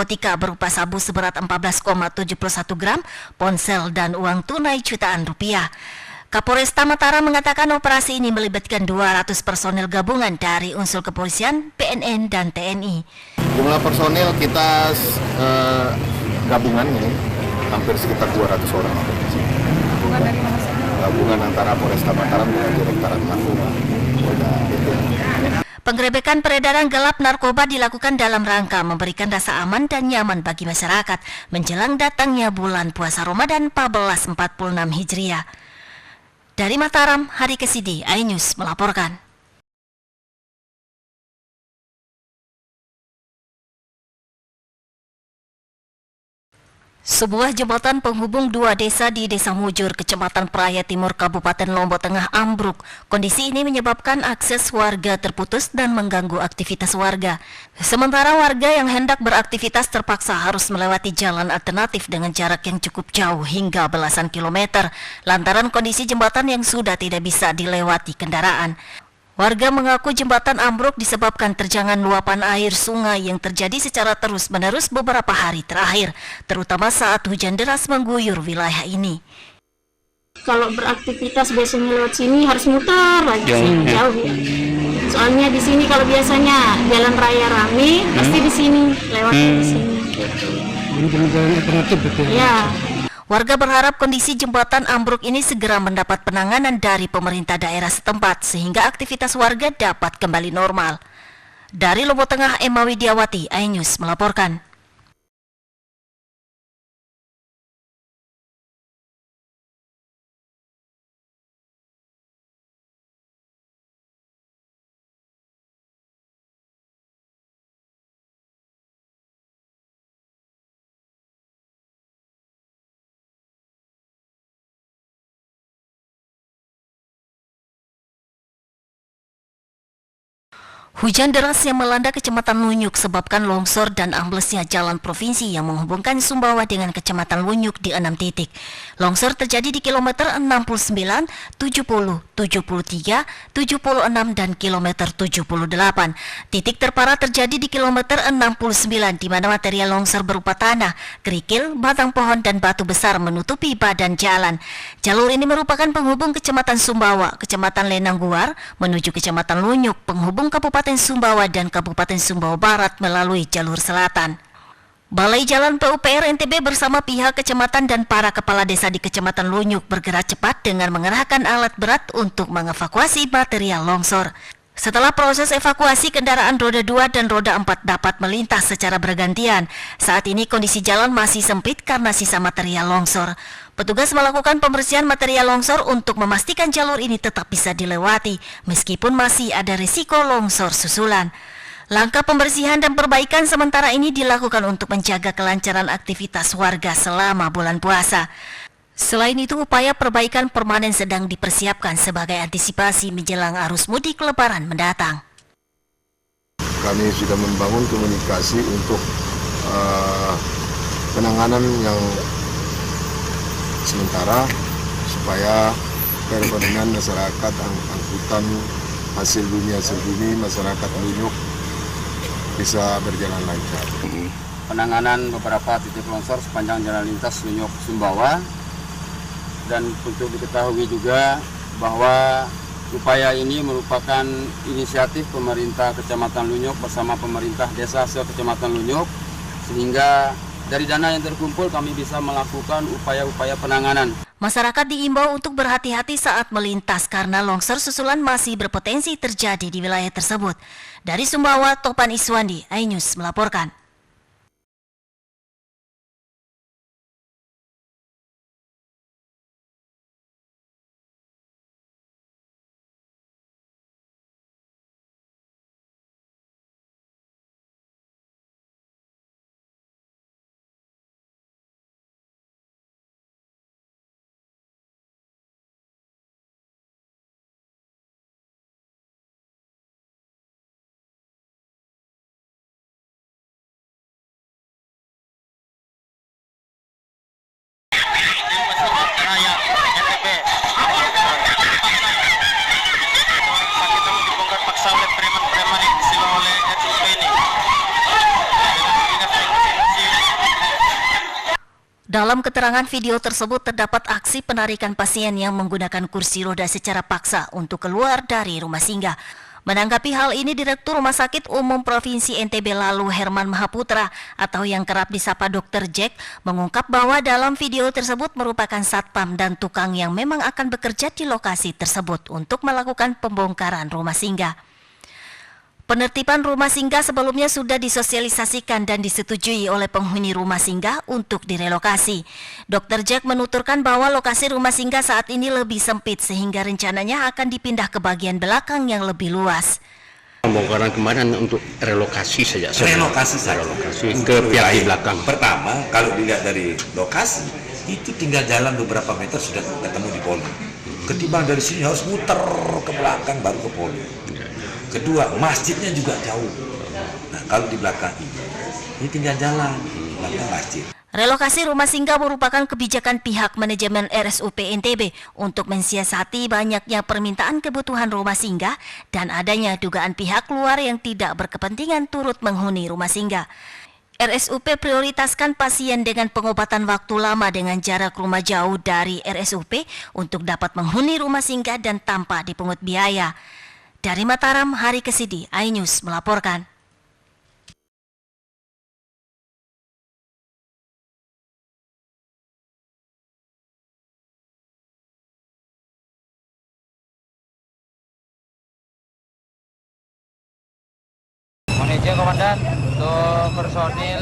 narkotika berupa sabu seberat 14,71 gram, ponsel dan uang tunai jutaan rupiah. Kapolresta Mataram mengatakan operasi ini melibatkan 200 personil gabungan dari unsur kepolisian, BNN, dan TNI. Jumlah personil kita gabungan ini hampir sekitar 200 orang. Gabungan dari mana saja? Gabungan antara Polresta Mataram dengan Direktorat Narkoba. Penggerebekan peredaran gelap narkoba dilakukan dalam rangka memberikan rasa aman dan nyaman bagi masyarakat menjelang datangnya bulan puasa Ramadan 1446 Hijriah. Dari Mataram, Hari Kesidi, iNews melaporkan. Sebuah jembatan penghubung dua desa di Desa Mujur, Kecamatan Praia Timur, Kabupaten Lombok Tengah ambruk. Kondisi ini menyebabkan akses warga terputus dan mengganggu aktivitas warga. Sementara warga yang hendak beraktivitas terpaksa harus melewati jalan alternatif dengan jarak yang cukup jauh hingga belasan kilometer, lantaran kondisi jembatan yang sudah tidak bisa dilewati kendaraan. Warga mengaku jembatan ambruk disebabkan terjangan luapan air sungai yang terjadi secara terus-menerus beberapa hari terakhir, terutama saat hujan deras mengguyur wilayah ini. Kalau beraktivitas biasanya lewat sini harus muter lagi jauh ya. Soalnya di sini kalau biasanya jalan raya rame, pasti di sini lewatnya di sini. Ini jalan alternatif betul. Ya. Warga berharap kondisi jembatan ambruk ini segera mendapat penanganan dari pemerintah daerah setempat sehingga aktivitas warga dapat kembali normal. Dari Lombok Tengah, Emma Widiawati, iNews melaporkan. Hujan deras yang melanda Kecamatan Lunyuk sebabkan longsor dan amblesnya jalan provinsi yang menghubungkan Sumbawa dengan Kecamatan Lunyuk di 6 titik. Longsor terjadi di kilometer 69, 70, 73, 76, dan kilometer 78. Titik terparah terjadi di kilometer 69 di mana material longsor berupa tanah, kerikil, batang pohon, dan batu besar menutupi badan jalan. Jalur ini merupakan penghubung Kecamatan Sumbawa, Kecamatan Lenangguar menuju Kecamatan Lunyuk, penghubung Kabupaten Sumbawa dan Kabupaten Sumbawa Barat melalui jalur selatan. Balai Jalan PUPR NTB bersama pihak kecamatan dan para kepala desa di Kecamatan Lunyuk bergerak cepat dengan mengerahkan alat berat untuk mengevakuasi material longsor. Setelah proses evakuasi, kendaraan roda 2 dan roda 4 dapat melintas secara bergantian. Saat ini kondisi jalan masih sempit karena sisa material longsor. Petugas melakukan pembersihan material longsor untuk memastikan jalur ini tetap bisa dilewati, meskipun masih ada risiko longsor susulan. Langkah pembersihan dan perbaikan sementara ini dilakukan untuk menjaga kelancaran aktivitas warga selama bulan puasa. Selain itu, upaya perbaikan permanen sedang dipersiapkan sebagai antisipasi menjelang arus mudik Lebaran mendatang. Kami sudah membangun komunikasi untuk penanganan yang sementara supaya perekonomian masyarakat, angkutan hasil bumi masyarakat Lunyuk bisa berjalan lancar. Penanganan beberapa titik longsor sepanjang jalan lintas Lunyuk Sumbawa, dan untuk diketahui juga bahwa upaya ini merupakan inisiatif pemerintah Kecamatan Lunyuk bersama pemerintah desa se-Kecamatan Lunyuk, sehingga dari dana yang terkumpul kami bisa melakukan upaya-upaya penanganan. Masyarakat diimbau untuk berhati-hati saat melintas karena longsor susulan masih berpotensi terjadi di wilayah tersebut. Dari Sumbawa, Topan Iswandi, iNews melaporkan. Dalam keterangan video tersebut terdapat aksi penarikan pasien yang menggunakan kursi roda secara paksa untuk keluar dari rumah singgah. Menanggapi hal ini, Direktur Rumah Sakit Umum Provinsi NTB lalu Herman Mahaputra atau yang kerap disapa Dr. Jack mengungkap bahwa dalam video tersebut merupakan satpam dan tukang yang memang akan bekerja di lokasi tersebut untuk melakukan pembongkaran rumah singgah. Penertiban rumah singgah sebelumnya sudah disosialisasikan dan disetujui oleh penghuni rumah singgah untuk direlokasi. Dr. Jack menuturkan bahwa lokasi rumah singgah saat ini lebih sempit sehingga rencananya akan dipindah ke bagian belakang yang lebih luas. Pembongkaran kemarin untuk relokasi saja. Relokasi Ke pihak di belakang. Pertama, kalau dilihat dari lokasi, itu tinggal jalan beberapa meter sudah ketemu di poli. Ketimbang dari sini harus muter ke belakang baru ke poli. Kedua, masjidnya juga jauh. Nah, kalau di belakang ini tinggal jalan, belakang masjid. Relokasi rumah singgah merupakan kebijakan pihak manajemen RSUP NTB untuk mensiasati banyaknya permintaan kebutuhan rumah singgah dan adanya dugaan pihak luar yang tidak berkepentingan turut menghuni rumah singgah. RSUP prioritaskan pasien dengan pengobatan waktu lama dengan jarak rumah jauh dari RSUP untuk dapat menghuni rumah singgah dan tanpa dipungut biaya. Dari Mataram, Hari Kesidi, iNews melaporkan. Manajer Komandan untuk personil.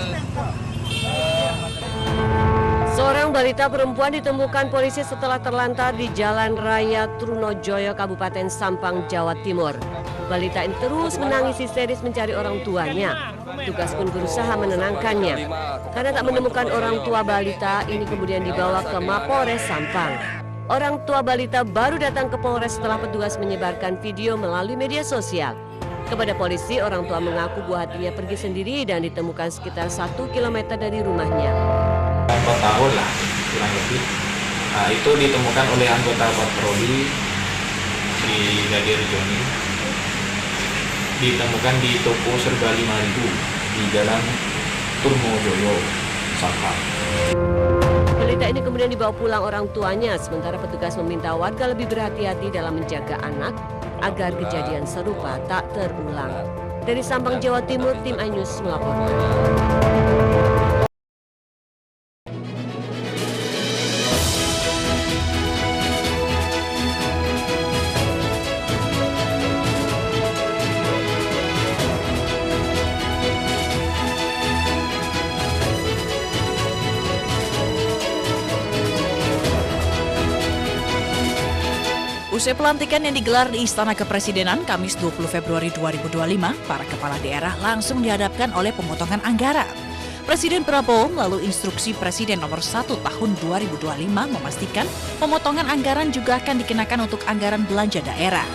Seorang balita perempuan ditemukan polisi setelah terlantar di Jalan Raya Trunojoyo, Kabupaten Sampang, Jawa Timur. Balita ini terus menangis histeris mencari orang tuanya. Tugas pun berusaha menenangkannya. Karena tak menemukan orang tua balita, ini kemudian dibawa ke Mapolres Sampang. Orang tua balita baru datang ke Polres setelah petugas menyebarkan video melalui media sosial. Kepada polisi, orang tua mengaku buah hatinya pergi sendiri dan ditemukan sekitar 1 km dari rumahnya. 4 tahun lah kurang lebih. Nah, itu ditemukan oleh anggota patroli di Gadir Joni. Ditemukan di toko Serba 5000 di Jalan Trunojoyo, Sampang. Balita ini kemudian dibawa pulang orang tuanya, sementara petugas meminta warga lebih berhati-hati dalam menjaga anak agar kejadian serupa tak terulang. Dari Sampang, Jawa Timur, tim iNews melaporkan. Usai pelantikan yang digelar di Istana Kepresidenan Kamis 20 Februari 2025, para kepala daerah langsung dihadapkan oleh pemotongan anggaran. Presiden Prabowo melalui instruksi Presiden nomor 1 tahun 2025 memastikan pemotongan anggaran juga akan dikenakan untuk anggaran belanja daerah.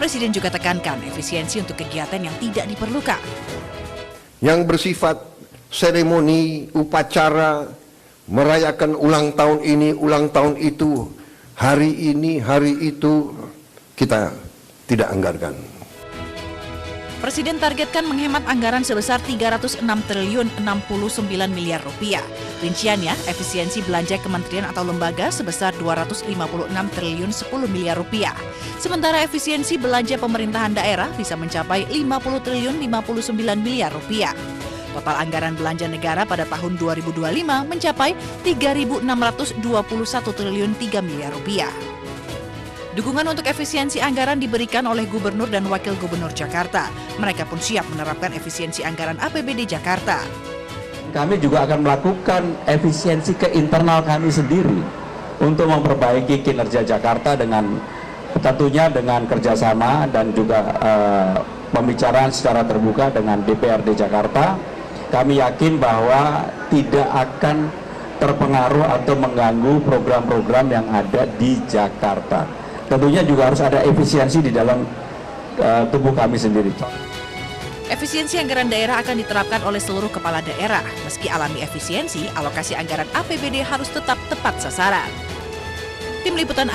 Presiden juga tekankan efisiensi untuk kegiatan yang tidak diperlukan. Yang bersifat seremoni, upacara, merayakan ulang tahun ini, ulang tahun itu, hari ini, hari itu, kita tidak anggarkan. Presiden targetkan menghemat anggaran sebesar 306 triliun 69 miliar rupiah. Rinciannya, efisiensi belanja kementerian atau lembaga sebesar 256 triliun 10 miliar rupiah. Sementara efisiensi belanja pemerintahan daerah bisa mencapai 50 triliun 59 miliar rupiah. Total anggaran belanja negara pada tahun 2025 mencapai 3.621 triliun 3 miliar rupiah. Dukungan untuk efisiensi anggaran diberikan oleh Gubernur dan Wakil Gubernur Jakarta. Mereka pun siap menerapkan efisiensi anggaran APBD Jakarta. Kami juga akan melakukan efisiensi ke internal kami sendiri untuk memperbaiki kinerja Jakarta dengan tentunya dengan kerjasama dan juga pembicaraan secara terbuka dengan DPRD Jakarta. Kami yakin bahwa tidak akan terpengaruh atau mengganggu program-program yang ada di Jakarta. Tentunya juga harus ada efisiensi di dalam tubuh kami sendiri. Efisiensi anggaran daerah akan diterapkan oleh seluruh kepala daerah. Meski alami efisiensi, alokasi anggaran APBD harus tetap tepat sasaran. Tim Liputan